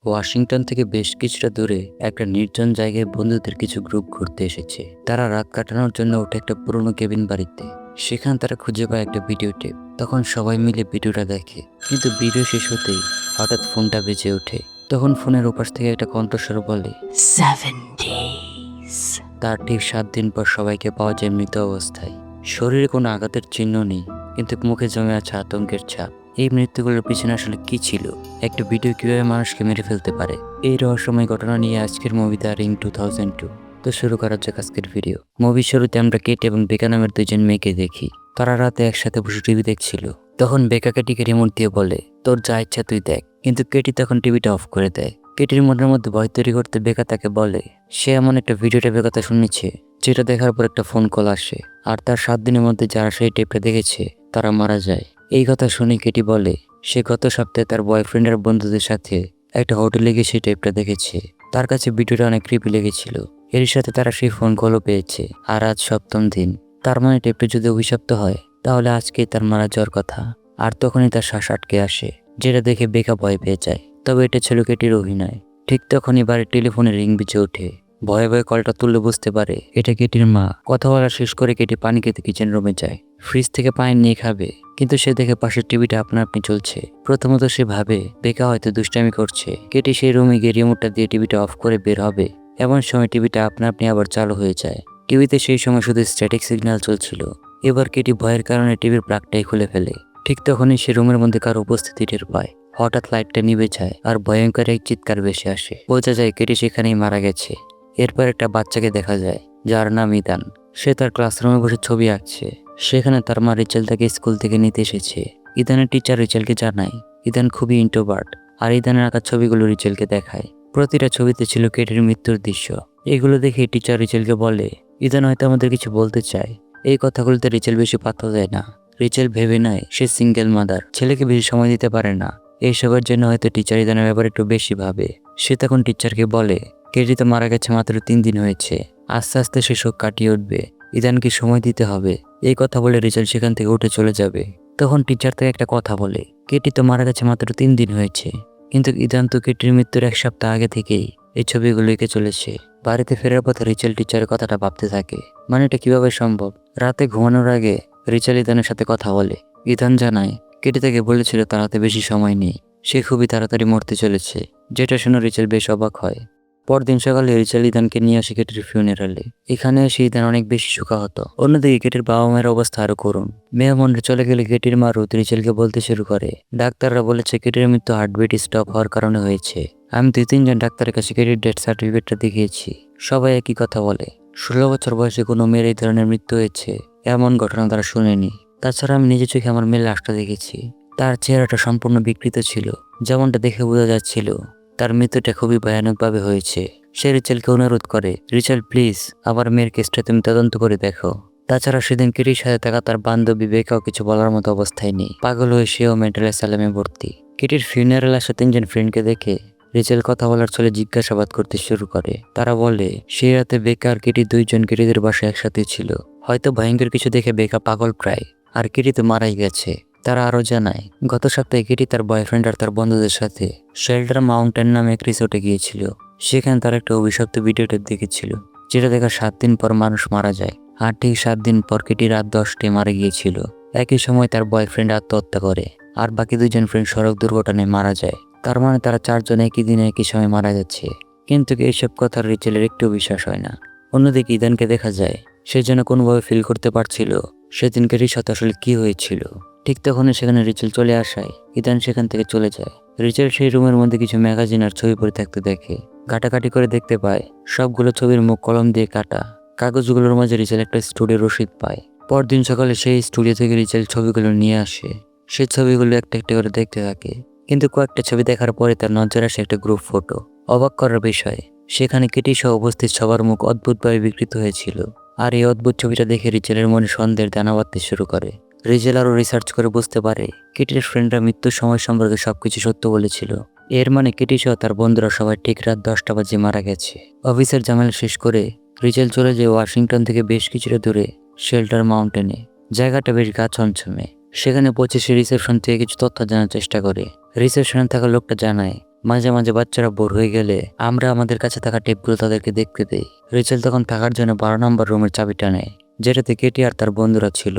Washington থেকে বেশ কিছুটা দূরে একটা নির্জন জায়গায় বন্ধুদের কিছু গ্রুপ ঘুরতে এসেছে। তারা রাত কাটানোর জন্য ওঠে একটা পুরনো কেবিন বাড়িতে। সেখানে তারা খুঁজে পায় একটা ভিডিও টেপ। তখন সবাই মিলে ভিডিওটা দেখে, কিন্তু ভিডিও শেষ হতেই হঠাৎ ফোনটা বেজে ওঠে। তখন ফোনের ওপাশ থেকে একটা কণ্ঠস্বর বলে 7 days. তার ঠিক 7 দিন পর সবাইকে পাওয়া যায় মৃত অবস্থায়। শরীরে কোনো আঘাতের চিহ্ন নেই, কিন্তু মুখে জমে আছে আতঙ্কের ছাপ। এই মৃত্যুগুলোর পিছনে আসলে কি ছিল? একটা ভিডিও কিভাবে মানুষকে মেরে ফেলতে পারে? এই রহস্যময় ঘটনা নিয়ে আজকের মুভি দ্য রিং 2002। তো শুরু করা যাক আজকের ভিডিও। মুভির শুরুতে আমরা কেট এবং বেকা নামের দুজন মেয়েকে দেখি। তারা রাতে একসাথে বসে টিভি দেখছিল। তখন বেকা কেটিকে রিমোট দিয়ে বলে, তোর যা ইচ্ছা তুই দেখ। কিন্তু কেটি তখন টিভিটা অফ করে দেয়। কেটির মনের মধ্যে ভয় তৈরি করতে বেকা তাকে বলে সে এমন একটা ভিডিও টেপের কথা শুনেছে যেটা দেখার পর একটা ফোন কল আসে, আর তার 7 দিনের মধ্যে যারা সেই টেপটা দেখেছে তারা মারা যায়। এই কথা শুনে কেটি বলে সে গত সপ্তাহে তার বয়ফ্রেন্ডের বন্ধুদের সাথে একটা হোটেলে গিয়ে সেই টেপটা দেখেছে। তার কাছে ভিডিওটা অনেক ক্রিপি লেগেছিল। এর সাথে তারা সেই ফোন কলও পেয়েছে। আর আজ 7ম দিন। তার মানে টেপটা যদি অভিশপ্ত হয় তাহলে আজকেই তার মারা যাওয়ার কথা। আর তখনই তার শ্বাস আটকে আসে, যেটা দেখে বেকা ভয় পেয়ে যায়। তবে এটা ছিল কেটির অভিনয়। ঠিক তখনই বাড়ির টেলিফোনে রিং বেজে ওঠে। ভয়ে ভয়ে কলটা তুললে বুঝতে পারে এটা কেটির মা। কথা বলা শেষ করে কেটি পানি খেতে কিচেন রুমে যায়। ফ্রিজ থেকে পানি নিয়ে খাবে, কিন্তু সে দেখে পাশের টিভিটা আপনা আপনি চলছে। প্রথমত সে ভাবে বেকা হয়তো দুষ্টামি করছে। কেটি সেই রুমে গিয়ে রিমোটটা দিয়ে টিভিটা অফ করে বের হবে। এমন সময় টিভিটা আপনা আপনি আবার চালু হয়ে যায়। টিভিতে সেই সময় শুধু স্ট্যাটিক সিগন্যাল চলছিল। এবার কেটি ভয়ের কারণে টিভির প্লাগটাই খুলে ফেলে। ঠিক তখনই সে রুমের মধ্যে কারো উপস্থিতি টের পায়। হঠাৎ লাইটটা নিভে যায় আর ভয়ঙ্কর এক চিৎকার ভেসে আসে। বোঝা যায় কেটি সেখানেই মারা গেছে। এরপর একটা বাচ্চাকে দেখা যায় যার নাম ইদান। সে তার ক্লাসরুমে বসে ছবি আঁকছে। সেখানে তার মা রিচেল তাকে স্কুল থেকে নিতে এসেছে। ইদানের টিচার রিচেলকে জানায় ইদান খুবই ইন্ট্রোভার্ট, আর ইদানের আঁকা ছবিগুলো রিচেলকে দেখায়। প্রতিটা ছবিতে ছিল কেটির মৃত্যুর দৃশ্য। এগুলো দেখে টিচার রিচেলকে বলে ইদান হয়তো আমাদের কিছু বলতে চায়। এই কথাগুলোতে রিচেল বেশি পাত্তা দেয় না। রিচেল ভেবে নেয় সে সিঙ্গেল মাদার, ছেলেকে বেশি সময় দিতে পারে না। এইসবের জন্য হয়তো টিচার ইদানের ব্যাপারে একটু বেশি ভাবে। সে তখন টিচারকে বলে কেটি তো মারা গেছে মাত্র 3 দিন হয়েছে, আস্তে আস্তে সে শোক কাটিয়ে উঠবে, ইদানকে সময় দিতে হবে। এই কথা বলে রিচেল সেখান থেকে উঠে চলে যাবে। তখন টিচার থেকে একটা কথা বলে কেটি তো মারা গেছে মাত্র 3 দিন হয়েছে, কিন্তু ইদান তো কেটির মৃত্যুর 1 সপ্তাহ আগে থেকেই এই ছবিগুলো এঁকে চলেছে। বাড়িতে ফেরার পথে রিচেল টিচারের কথাটা ভাবতে থাকে, মানে এটা কিভাবে সম্ভব। রাতে ঘুমানোর আগে রিচেল ইদানের সাথে কথা বলে। ইদান জানায় কেটি তাকে বলেছিল তার হাতে বেশি সময় নেই, সে খুবই তাড়াতাড়ি মরতে চলেছে। যেটা শুনে রিচেল বেশ অবাক হয়। পরদিন সকালে রিচেল ইদানকে নিয়ে আসে কেটির ফিউনারালে। এখানে এসে ইদান অনেক বেশি শোকাহত। অন্যদিকে কেটির বাবা মায়ের অবস্থা আরো করুণ। মেয়ে মন্ডে চলে গেলে কেটির মা রুথ রিচেলকে বলতে শুরু করে ডাক্তাররা বলেছে কেটির মৃত্যু হার্টবিট স্টপ হওয়ার কারণে হয়েছে। আমি 2-3 জন ডাক্তারের কাছে কেটির ডেথ সার্টিফিকেটটা দেখিয়েছি। সবাই একই কথা বলে 16 বছর বয়সে কোনো মেয়ের এই ধরনের মৃত্যু হয়েছে এমন ঘটনা তারা শুনেনি। তাছাড়া আমি নিজে চোখে আমার মেয়ের লাশটা দেখেছি। তার চেহারাটা সম্পূর্ণ বিকৃত ছিল। যেমনটা দেখে বোঝা যাচ্ছিল তার মৃত্যুটা খুবই ভয়ানকভাবে হয়েছে। সে রিচেলকে অনুরোধ করে রিচেল প্লিজ আমার মেয়ের কেসটা তুমি তদন্ত করে দেখো। তাছাড়া সেদিন কেটির সাথে থাকা তার বান্ধবী বেকাও কিছু বলার মতো অবস্থায় নেই। পাগল হয়ে সেও মেন্টাল অ্যাসাইলামে ভর্তি। কেটির ফিউনারালে আসা 3 জন ফ্রেন্ডকে দেখে রিচেল কথা বলার চলে জিজ্ঞাসাবাদ করতে শুরু করে। তারা বলে সেই রাতে বেকা আর কেটি 2জন কেটিদের বাসায় একসাথে ছিল। হয়তো ভয়ঙ্কর কিছু দেখে বেকা পাগল প্রায়, আর কেটি তো মারাই গেছে। তারা আরো জানায় গত সপ্তাহে কেটি তার বয়ফ্রেন্ড আর তার বন্ধুদের সাথে শেল্টার মাউন্টেন নামে এক রিসোর্টে গিয়েছিল। সেখানে তার একটা অভিশপ্ত ভিডিও টেপ দেখেছিল, যেটা দেখার 7 দিন পর মানুষ মারা যায়। আর ঠিক 7 দিন পর কেটি রাত 10টায় মারা গিয়েছিল। একই সময় তার বয়ফ্রেন্ড আত্মহত্যা করে, আর বাকি 2জন ফ্রেন্ড সড়ক দুর্ঘটনায় মারা যায়। তার মানে তারা 4জন একই দিনে একই সময় মারা যাচ্ছে। কিন্তু এইসব কথার রিচেলের একটু বিশ্বাস হয় না। অন্যদিকে ইদানকে দেখা যায় সে যেন কোনোভাবে ফিল করতে পারছিল সেদিন কেটির সাথে আসলে কি হয়েছিল। ঠিক তখনই সেখানে রিচেল চলে আসায় ইদান সেখান থেকে চলে যায়। রিচেল সেই রুমের মধ্যে কিছু ম্যাগাজিন আর ছবি পড়ে থাকতে দেখে। ঘাটাঘাটি করে দেখতে পায় সবগুলো ছবির মুখ কলম দিয়ে কাটা। কাগজগুলোর মাঝে রিচেল একটা স্টুডিও রসিদ পায়। পরদিন সকালে সেই স্টুডিও থেকে রিচেল ছবিগুলো নিয়ে আসে। সেই ছবিগুলো একটা একটা করে দেখতে থাকে, কিন্তু কয়েকটা ছবি দেখার পরে তার নজর আসে একটা গ্রুপ ফটো। অবাক করার বিষয় সেখানে কেটি সহ উপস্থিত সবার মুখ অদ্ভুতভাবে বিকৃত হয়েছিল। আর এই অদ্ভুত ছবিটা দেখে রিচেলের মনে সন্দেহের দানা বাঁধতে শুরু করে। রিচেল আরও রিসার্চ করে বুঝতে পারে কেটির ফ্রেন্ডরা মৃত্যুর সময় সম্পর্কে সবকিছু সত্য বলেছিল। এর মানে কেটি সহ তার বন্ধুরা সবাই ঠিক রাত 10টা বাজে মারা গেছে। অফিসের ঝামেলা শেষ করে রিচেল চলে যায় ওয়াশিংটন থেকে বেশ কিছুটা দূরে শেল্টার মাউন্টেনে। জায়গাটা বেশ গা ছমছমে। সেখানে পৌঁছে সে রিসেপশন থেকে কিছু তথ্য জানার চেষ্টা করে। রিসেপশনে থাকা লোকটা জানায় মাঝে মাঝে বাচ্চারা বোর হয়ে গেলে আমরা আমাদের কাছে থাকা টেপগুলো তাদেরকে দেখতে দেই। রিচেল তখন থাকার জন্য 12 নম্বর রুমের চাবিটা নেয়, যেটাতে কেটি আর তার বন্ধুরা ছিল।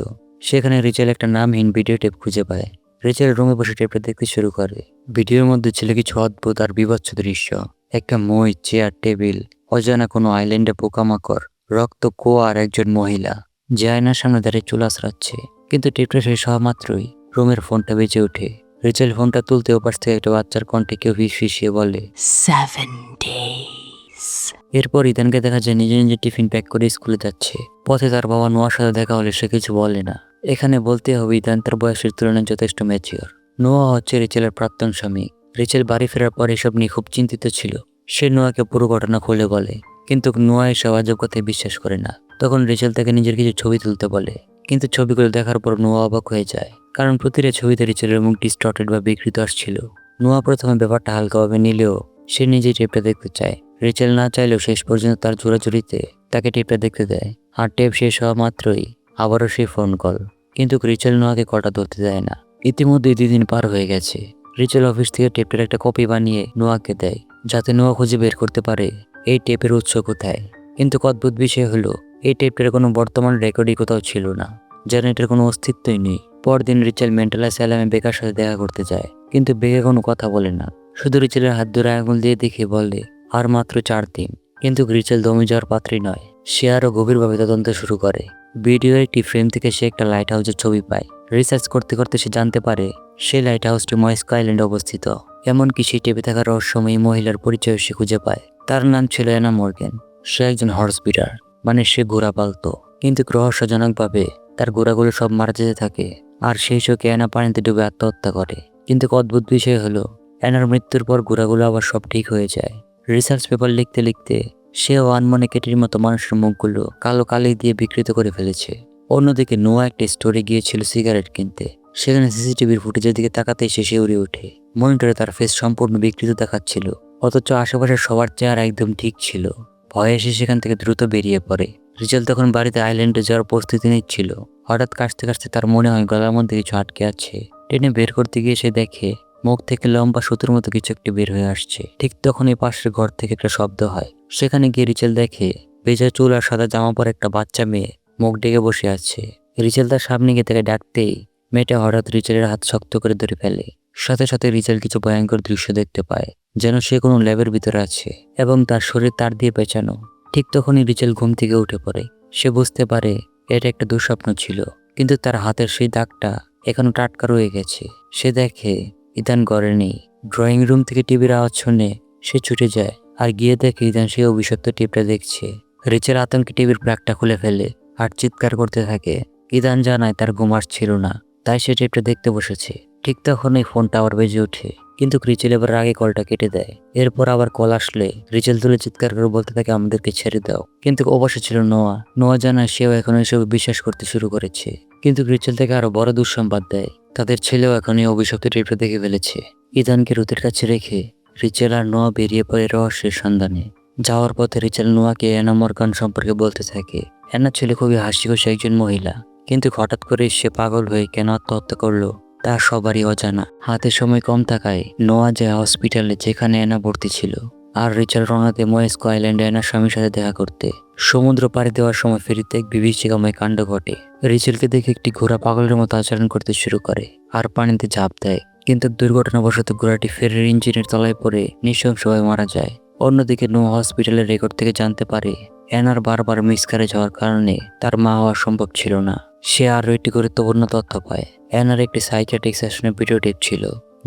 সেখানে রিচেল একটা নামহীন ভিডিও টেপ খুঁজে পায়। রিচেল রুমে বসে টেপটা দেখতে শুরু করে। ভিডিওর মধ্যে ছিল কিছু অদ্ভুত আর বিভৎস দৃশ্য। একটা মই, চেয়ার, টেবিল, অজানা কোনো আইল্যান্ডে পোকামাকড়, রক্ত, কুয়া আর একজন মহিলা যে আয়নার সামনে দাঁড়িয়ে চুল আঁচড়াচ্ছে। কিন্তু টেপটা শেষ হওয়া মাত্রই রুমের ফোনটা বেজে ওঠে। রিচেল ফোনটা তুলতে ওপাশ থেকে একটা বাচ্চার কণ্ঠে কেউ ফিসফিসিয়ে বলে 7 days. এরপর ইদানকে দেখা যায় নিজে নিজে টিফিন প্যাক করে স্কুলে যাচ্ছে। পথে তার বাবা নোয়ার সাথে দেখা হলে সে কিছু বলে না। এখানে বলতে হবে ইদান তার বয়সের তুলনায় যথেষ্ট ম্যাচিওর। নোয়া হচ্ছে রিচেলের প্রাক্তন স্বামী। রিচেল বাড়ি ফেরার পর এসব নিয়ে খুব চিন্তিত ছিল। সে নোয়াকে পুরো ঘটনা খুলে বলে, কিন্তু নোয়া এসব আজব কথায় বিশ্বাস করে না। তখন রিচেল তাকে নিজের কিছু ছবি তুলতে বলে, কিন্তু ছবিগুলো দেখার পর নোয়া অবাক হয়ে যায়, কারণ প্রতিটা ছবিতে রিচেলের মুখ ডিস্টর্টেড বা বিকৃত আসছিল। নোয়া প্রথমে ব্যাপারটা হালকাভাবে নিলেও সে নিজেই টেপটা দেখতে চায়। রিচেল না চাইলেও শেষ পর্যন্ত তার জোরাজুরিতে তাকে টেপটা দেখতে দেয়। আর টেপ শেষ হওয়া মাত্রই আবারও সেই ফোন কল, কিন্তু রিচেল নোয়াকে কলটা ধরতে দেয় না। ইতিমধ্যে 2 দিন পার হয়ে গেছে। রিচেল অফিস থেকে টেপটার একটা কপি বানিয়ে নোয়াকে দেয়, যাতে নোয়া খুঁজে বের করতে পারে এই টেপের উৎস কোথায়। কিন্তু অদ্ভুত বিষয় হলো এই টেপটার কোনো বর্তমান রেকর্ডই কোথাও ছিল না, যেন এটার কোনো অস্তিত্বই নেই। পরদিন রিচেল মেন্টাল অ্যাসাইলামে বেকার সাথে দেখা করতে যায়, কিন্তু বেকা কোনো কথা বলে না, শুধু রিচেলের হাত ধরে আঙুল দিয়ে দেখে বলে আর মাত্র 4 দিন। কিন্তু রিচেল দমে যাওয়ার পাত্রই নয়। সে আরো গভীরভাবে তদন্ত শুরু করে। ভিডিওর একটি ফ্রেম থেকে সে একটা লাইট হাউসের ছবি পায়। রিসার্চ করতে করতে সে জানতে পারে সেই লাইট হাউসটি ময়েস্কো আইল্যান্ডে অবস্থিত। এমনকি সেই টেপে থাকা রহস্যময়ী মহিলার পরিচয় সে খুঁজে পায়। তার নাম ছিল অ্যানা মর্গ্যান। সে একজন হর্স ব্রিডার, মানে সে ঘোড়া পালতো। কিন্তু রহস্যজনকভাবে তার ঘোড়াগুলো সব মারা যেতে থাকে, আর সেই শোকে অ্যানা পানিতে ডুবে আত্মহত্যা করে। কিন্তু অদ্ভুত বিষয় হলো অ্যানার মৃত্যুর পর ঘোড়াগুলো আবার সব ঠিক হয়ে যায়। রিসার্চ পেপার লিখতে লিখতে সেও আনমনে কেটির মতো মানুষের মুখগুলো কালো কালি দিয়ে বিকৃত করে ফেলেছে। অন্যদিকে নোয়া একটা স্টোরে গিয়েছিল সিগারেট কিনতে। সেখানে সিসিটিভির ফুটেজের দিকে তাকাতেই সে শিউরে ওঠে। মনিটরে তার ফেস সম্পূর্ণ বিকৃত দেখাচ্ছিল, অথচ আশেপাশের সবার চেহারা একদম ঠিক ছিল। ভয়ে সে সেখান থেকে দ্রুত বেরিয়ে পড়ে। রিচেল তখন বাড়িতে আইল্যান্ডে যাওয়ার প্রস্তুতি নিচ্ছিল। হঠাৎ কাশতে কাশতে তার মনে হয় গলার মধ্যে কিছু আটকে আছে। টেনে বের করতে গিয়ে সে দেখে মুখ থেকে লম্বা সুতোর মতো কিছু একটি বের হয়ে আসছে। ঠিক তখনই পাশের ঘর থেকে একটা শব্দ হয়। সেখানে গিয়ে রিচেল দেখে ভেজা চুল আর সাদা জামা পরা একটা বাচ্চা মেয়ে মুখ ডেকে বসে আছে। রিচেল তার সামনে গিয়ে তাকে ডাকতেই মেয়েটা হঠাৎ রিচেলের হাত শক্ত করে ধরে ফেলে। সাথে সাথে রিচেল কিছু ভয়ঙ্কর দৃশ্য দেখতে পায়, যেন সে কোনো ল্যাবের ভিতরে আছে এবং তার শরীর তার দিয়ে পেঁচানো। ঠিক তখনই রিচেল ঘুম থেকে উঠে পড়ে। সে বুঝতে পারে এটা একটা দুঃস্বপ্ন ছিল, কিন্তু তার হাতের সেই দাগটা এখনো টাটকা রয়ে গেছে। সে দেখে ইদান ঘরে নেই। ড্রয়িং রুম থেকে টিভির আওয়াজ শুনে সে ছুটে যায় আর গিয়ে দেখে ইদান সেই অভিশপ্ত টিপটা দেখছে। রিচেল আতঙ্কে টিভির প্লাগটা খুলে ফেলে আর চিৎকার করতে থাকে। ইদান জানায় তার ঘুম আসছিল না, তাই সে টিপটা দেখতে বসেছে। ঠিক তখনই ফোনটা আবার বেজে ওঠে, কিন্তু রিচেল এবার আগে কলটা কেটে দেয়। এরপর আবার কল আসলে রিচেল তুলে চিৎকার করে বলতে থাকে আমাদেরকে ছেড়ে দাও। কিন্তু অবশ্য ছিল নোয়া। নোয়া জানায় সেও এখন এসব বিশ্বাস করতে শুরু করেছে। কিন্তু রিচেল থেকে আরো বড় দুঃসংবাদ দেয়, তাদের ছেলেও এখন এই অভিশপ্ত টিপটা দেখে ফেলেছে। ইদানকে রুতের কাছে রেখে রিচেল আর নোয়া বেরিয়ে পড়ে রহস্যের সন্ধানে। যাওয়ার পথে রিচেল নোয়াকে অ্যানা মর্গান সম্পর্কে বলতে থাকে। অ্যানা ছিল খুবই হাসিখুশি একজন মহিলা, কিন্তু হঠাৎ করে সে পাগল হয়ে কেন আত্মহত্যা করলো তা সবারই অজানা। হাতে সময় কম থাকায় নোয়া যায় হসপিটালে, যেখানে অ্যানা ভর্তি ছিল। আর রিচেল রওনাতে ময়েস্কো আইল্যান্ডে অ্যানার স্বামীর সাথে দেখা করতে। সমুদ্র পাড়ি দেওয়ার সময় ফেরিতে এক বিভীষিকাময় কাণ্ড ঘটে। রিচেলকে দেখে একটি ঘোড়া পাগলের মতো আচরণ করতে শুরু করে আর পানিতে ঝাঁপ দেয়, কিন্তু দুর্ঘটনাবশত ঘোড়াটি ফেরির ইঞ্জিনের তলায় পড়ে নৃশংসভাবে মারা যায়। অন্যদিকে নোয়া হসপিটালের রেকর্ড থেকে জানতে পারে অ্যানার বারবার মিসক্যারেজ হওয়ার কারণে তার মা হওয়া সম্ভব ছিল না। সে আরও একটি গুরুত্বপূর্ণ তথ্য পায়। অ্যানার একটি সাইকিয়াট্রিক সেশনের ভিডিও টেপ ছিল,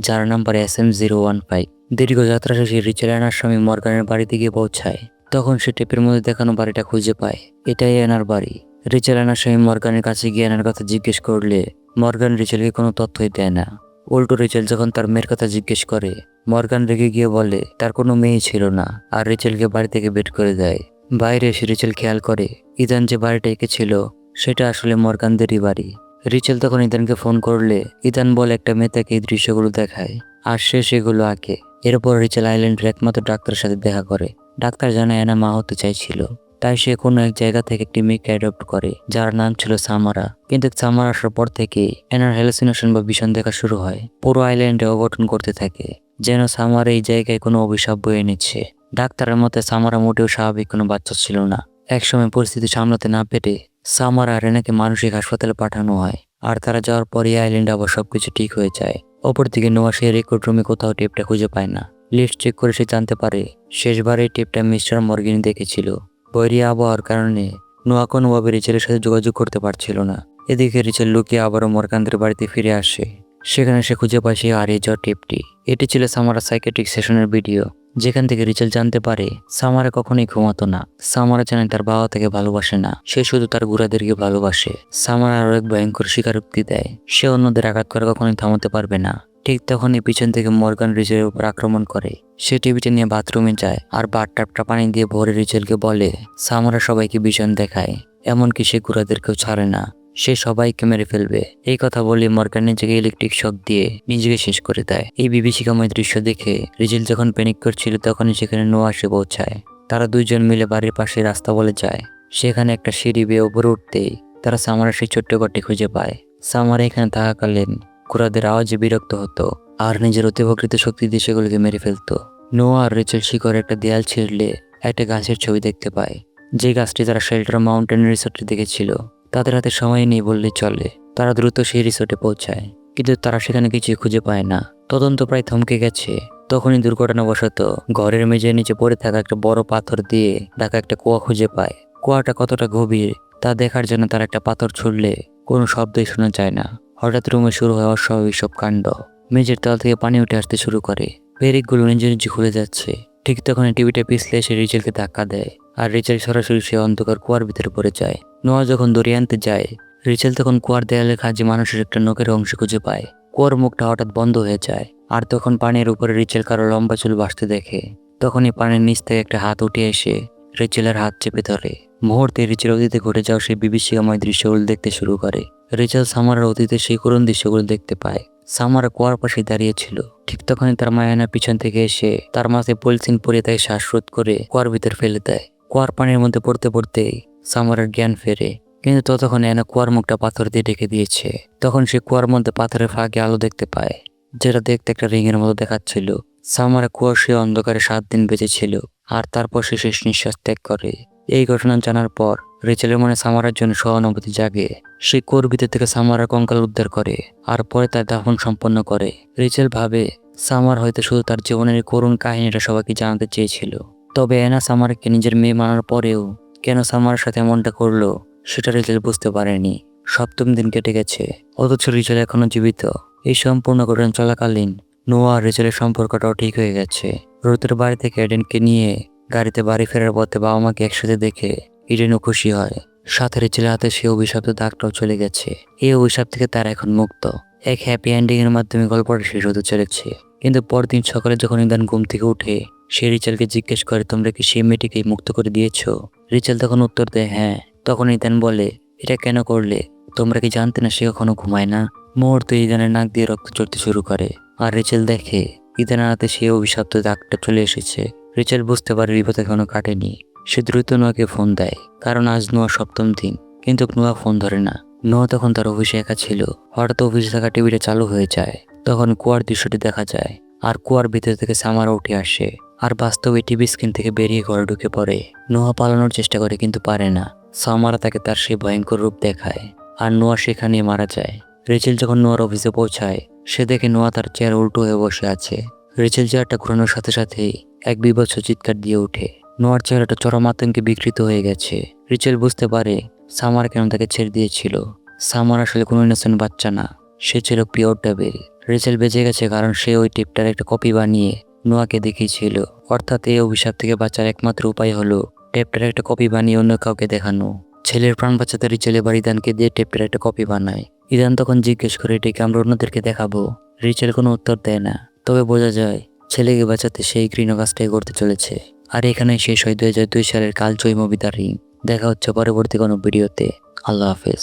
যার নাম্বার SM015। দীর্ঘ যাত্রা শেষে রিচেল অ্যানার স্বামী মর্গানের বাড়িতে গিয়ে পৌঁছায়। তখন সে টেপের মধ্যে দেখানো বাড়িটা খুঁজে পায়। এটাই অ্যানার বাড়ি। রিচেল অ্যানার স্বামী মর্গানের কাছে গিয়ে অ্যানার কথা জিজ্ঞেস করলে মর্গান রিচেলকে কোনো তথ্যই দেয় না। উল্টো রিচেল যখন তার মেয়ের কথা জিজ্ঞেস করে, মর্গান রেগে গিয়ে বলে তার কোনো মেয়ে ছিল না, আর রিচেলকে বাড়ি থেকে বের করে দেয়। বাইরে এসে রিচেল খেয়াল করে ইদান যে বাড়িটা এঁকেছিল সেটা আসলে মর্গানদেরই বাড়ি। রিচেল তখন ইদানকে ফোন করলে ইদান বলে একটা মেয়ে তাকে এই দৃশ্যগুলো দেখায় আর সে সেগুলো আঁকে। এরপর রিচেল আইল্যান্ডের একমাত্র ডাক্তারের সাথে দেখা করে। ডাক্তার জানায় অ্যানা মা হতে চাইছিল, তাই সে কোনো এক জায়গা থেকে একটি মেয়েকে অ্যাডপ্ট করে, যার নাম ছিল সামারা। কিন্তু সামারা আসার পর থেকে অ্যানার হ্যালুসিনেশন বা ভিশন দেখা শুরু হয়। পুরো আইল্যান্ডে অঘটন করতে থাকে। যেন সামার এই জায়গায় কোনো অভিশাপ বয়ে নিচ্ছে। ডাক্তারের মতে সামারা মোটেও স্বাভাবিক কোনো বাচ্চা ছিল না। একসময় পরিস্থিতি সামলাতে না পেরে সামার আর রেনাকে মানসিক হাসপাতালে পাঠানো হয়। আর তারা যাওয়ার পরই আইল্যান্ডে আবার সবকিছু ঠিক হয়ে যায়। অপরদিকে নোয়া সেই রেকর্ড রুমে কোথাও টেপটা খুঁজে পায় না। লিস্ট চেক করে সে জানতে পারে শেষবার এই টেপটা মিস্টার মর্গিনি দেখেছিল। বৈরী আবহাওয়ার কারণে নোয়া কোনোভাবে রিচেলের সাথে যোগাযোগ করতে পারছিল না। এদিকে রিচেল লুকিয়ে আবারও মর্গানদের বাড়িতে ফিরে আসে। সেখানে সে খুঁজে পায় সেই হারিয়ে যাওয়া টেপটি। এটি ছিল সামারা সাইকেট্রিক সেশনের ভিডিও, যেখান থেকে রিচেল জানতে পারে সামারা কখনোই ঘুমাতো না। সামারা জানে তার বাবা তাকে ভালোবাসে না, সে শুধু তার ঘোড়াদেরকে ভালোবাসে। সামারা আরো এক ভয়ঙ্কর স্বীকারোক্তি দেয়, সে অন্যদের আঘাত করা কখনোই থামাতে পারবে না। ঠিক তখনই পিছন থেকে মর্গান রিচেলের উপর আক্রমণ করে। সে টিভিটা নিয়ে বাথরুমে যায় আর বাথটাবটা পানি দিয়ে ভরে রিচেলকে বলে সামারা সবাইকে ভীষণ দেখায়, এমনকি সে ঘোড়াদেরকেও ছাড়ে না, সে সবাইকে মেরে ফেলবে। এই কথা বলে মর্গান নিজেকে ইলেকট্রিক শক দিয়ে নিজেকে শেষ করে দেয়। এই বিভীষিকাময় দৃশ্য দেখে রিচেল যখন প্যানিক করছিল তখনই সেখানে নোয়া এসে পৌঁছায়। তারা দুইজন মিলে বাড়ির পাশে রাস্তা বলে যায়। সেখানে একটা সিঁড়ি বেয়ে উপরে উঠতেই তারা সামারা সেই ছোট্ট ঘরটি খুঁজে পায়। সামারা এখানে থাকাকালীন ঘোড়াদের আওয়াজে বিরক্ত হতো আর নিজের অতিপ্রকৃত শক্তি দিয়ে সেগুলোকে মেরে ফেলতো। নোয়া আর রিচেল শিকড়ে একটা দেয়াল ছিঁড়লে একটা গাছের ছবি দেখতে পায়, যে গাছটি তারা শেল্টার মাউন্টেন রিসোর্টে দেখেছিল। তাদের হাতে সময় নেই বললেই চলে। তারা দ্রুত সেই রিসোর্টে পৌঁছায়, কিন্তু তারা সেখানে কিছুই খুঁজে পায় না। তদন্ত প্রায় থমকে গেছে। তখনই দুর্ঘটনাবশত ঘরের মেঝের নিচে পড়ে থাকা একটা বড় পাথর দিয়ে ঢাকা একটা কুয়া খুঁজে পায়। কুয়াটা কতটা গভীর তা দেখার জন্য তারা একটা পাথর ছুড়লে কোনো শব্দই শোনা যায় না। হঠাৎ রুমে শুরু হয় অস্বাভাবিক সব কাণ্ড। মেঝের তল থেকে পানি উঠে আসতে শুরু করে, পেরিকগুলো নিজে নিজে খুলে যাচ্ছে। ঠিক তখনই টিভিটা পিছলে এসে রিচেলকে ধাক্কা দেয় আর রিচেল সরাসরি সে অন্ধকার কুয়ার ভিতরে পড়ে যায়। নোয়া যখন দড়ি আনতে যায়, রিচেল তখন কুয়ার দেয়ালে খাজি মানুষের একটা নখের অংশ খুঁজে পায়। কুয়ার মুখটা হঠাৎ বন্ধ হয়ে যায় আর তখন পানির উপরে রিচেল কারো লম্বা চুল ভাসতে দেখে। তখনই পানির নিচ থেকে একটা হাত উঠে এসে রিচেলের হাত চেপে ধরে। মুহূর্তে রিচেল অতীতে ঘটে যাওয়া সেই বিভীষিকাময় দৃশ্যগুলো দেখতে শুরু করে। রিচেল সামারার অতীতে সেই করুণ দৃশ্যগুলো দেখতে পায়। সামারা কুয়ার পাশে দাঁড়িয়ে ছিল। ঠিক তখনই তার মায়ানা পিছন থেকে এসে তার মাথায় পলিথিন পরিয়ে তাকে শ্বাসরোধ করে কুয়ার ভিতর ফেলে দেয়। কুয়ার পানির মধ্যে পড়তে পড়তেই সামারার জ্ঞান ফেরে, কিন্তু ততক্ষণে এনা কুয়ার মুখটা পাথর দিয়ে ঢেকে দিয়েছে। তখন সে কুয়ার মধ্যে পাথরের ফাঁকে আলো দেখতে পায়, যেটা দেখতে একটা রিং এর মতো দেখাচ্ছিল। সামারা কুয়ার সে অন্ধকারে 7 দিন বেঁচে ছিল আর তারপর সে শেষ নিঃশ্বাস ত্যাগ করে। এই ঘটনা জানার পর রিচেলের মনে সামারার জন্য সহানুভূতি জাগে। সে কুয়ার ভিতর থেকে সামারার কঙ্কাল উদ্ধার করে আর পরে তার দাফন সম্পন্ন করে। রিচেল ভাবে সামার হয়তো শুধু তার জীবনের করুণ কাহিনীটা সবাইকে জানাতে চেয়েছিল। তবে এনা সামারকে নিজের মেয়ে মানার পরেও কেন সামারের সাথে এমনটা করলো সেটা রিচেল বুঝতে পারেনি। 7ম দিন কেটে গেছে, অথচ রিচেল এখনো জীবিত। এই সম্পূর্ণ ঘটনা চলাকালীন নোয়া আর রিচেলের সম্পর্কটাও ঠিক হয়ে গেছে। রুতের বাড়ি থেকে এডেনকে নিয়ে গাড়িতে বাড়ি ফেরার পথে বাবা মাকে একসাথে দেখে ইডেনও খুশি হয়। সাথে রিচেলের হাতে সে অভিশপ্ত দাগটাও চলে গেছে। এই অভিশাপ থেকে তারা এখন মুক্ত। এক হ্যাপি এন্ডিং এর মাধ্যমে গল্পটা শেষ হতে চলেছে। কিন্তু পরদিন সকালে যখন ইদান ঘুম থেকে উঠে সে রিচেলকে জিজ্ঞেস করে, তোমরা কি সেই মেয়েটিকে মুক্ত করে দিয়েছো? রিচেল তখন উত্তর দেয় হ্যাঁ। তখন ইদান বলে, এটা কেন করলে? তোমরা কি জানতে না সে কখনো ঘুমায় না? মুহূর্তে ইদানের নাক দিয়ে রক্ত চড়তে শুরু করে আর রিচেল দেখে ইদানের হাতে সে অভিশপ্ত দাগটা চলে এসেছে। রিচেল বুঝতে পারে বিপদ এখনো কাটেনি। সে দ্রুত নোয়াকে ফোন দেয়, কারণ আজ নোয়া 7ম দিন। কিন্তু নোয়া ফোন ধরে না। নোয়া তখন তার অফিসে একা ছিল। হঠাৎ অফিসে থাকা টিভিটা চালু হয়ে যায়। তখন কুয়ার দৃশ্যটি দেখা যায় আর কুয়ার ভিতর থেকে সামারা উঠে আসে আর বাস্তবে টিভি স্ক্রিন থেকে বেরিয়ে ঘরে ঢুকে পড়ে। নোয়া পালানোর চেষ্টা করে কিন্তু পারে না। সামারা তাকে তার সেই ভয়ঙ্কর রূপ দেখায় আর নোয়া সেখানেই মারা যায়। রিচেল যখন নোয়ার অফিসে পৌঁছায় সে দেখে নোয়া তার চেয়ার উল্টো হয়ে বসে আছে। রিচেল চেয়ারটা ঘোরানোর সাথে সাথেই এক বীভৎস চিৎকার দিয়ে ওঠে। নোয়ার চেহারাটা চরম আতঙ্কে বিকৃত হয়ে গেছে। রিচেল বুঝতে পারে সামার কেন তাকে ছেড়ে দিয়েছিল। সামার আসলে কোনো ইনোসেন্ট বাচ্চা না, সে ছিল পিওর ডেভিল। রিচেল বেঁচে গেছে কারণ সে ওই টিপটার একটা কপি বানিয়ে নোয়াকে দেখিয়েছিল। অর্থাৎ এই অভিশাপ থেকে বাঁচার একমাত্র উপায় হলো টেপটার একটা কপি বানিয়ে অন্য কাউকে দেখানো। ছেলের প্রাণ বাঁচাতে রিচেল এবার ইদানকে দিয়ে টেপটার একটা কপি বানায়। ইদান তখন জিজ্ঞেস করে, এটাকে আমরা অন্যদেরকে দেখাবো? রিচেল কোনো উত্তর দেয় না, তবে বোঝা যায় ছেলেকে বাঁচাতে সেই ঘৃণ্য কাজটাই করতে চলেছে। আর এখানেই শেষ হয় 2002 সালের কালজয়ী মুভি দ্য রিং। দেখা হচ্ছে পরবর্তী কোনো ভিডিওতে। আল্লাহ হাফেজ।